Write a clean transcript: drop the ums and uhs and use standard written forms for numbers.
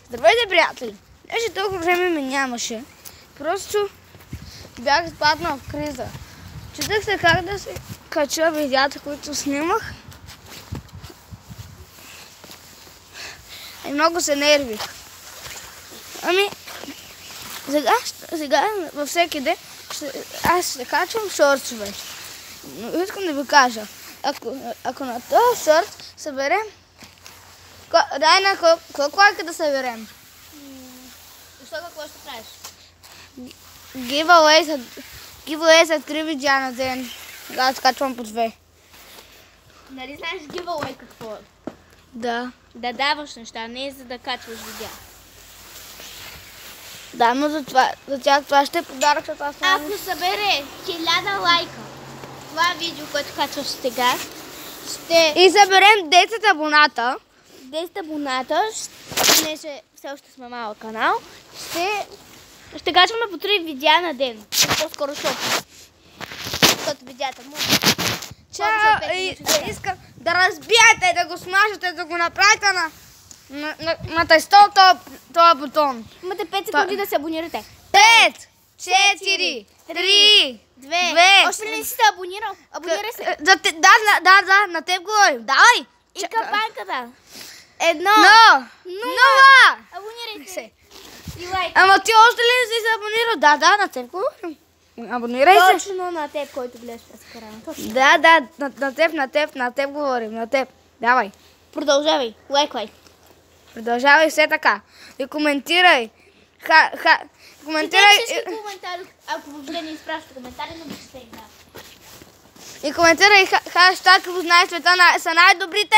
Здравейте, приятели! Беше толкова време ме нямаше. Просто бях изпаднал в криза. Чудех се как да се кача видеята, които снимах. И много се нервих. Ами, сега във всеки ден аз ще качвам шортсове. Но искам да ви кажа, ако на този шорт съберем, Райна, колко лайка да съберем? Защо какво ще правиш? Giveaway за 3 видеа на ден. Аз качвам по 2. Нали знаеш giveaway какво е? Да. Да даваш неща, не за да качваш видеа. Да, но за тях това ще е подарък, защото аз не... Ако събере 1000 лайка това видео, което качваш сега, ще... И съберем 10 абоната. 10 абоната, понеже все още сме малък канал, ще качваме по 3 видеа на ден. По-скоро защото видеята му... Искам да разбиете, да го смажете, да го направите на тесто този бутон. Имате 5 секунди да се абонирате. 5, 4, 3, 2... Още не си се абонирал? Абонирай се. Да, на теб говорим. Давай! И кампанката. 1, 0. Абонирай се. И лайк. Ама ти още ли не си се абонирал? Да, на теб говорим. Абонирай се. Точно на теб, който гледаш през екрана. Точно. Да, на теб говорим, на теб. Давай. Продължавай. Лайквай. Продължавай все така. И коментирай. Коментирай. Всички коментари, ако въобще не изпращате коментари, но ще им да. И коментирай хаштаг, ако знаеш света са най-добрите.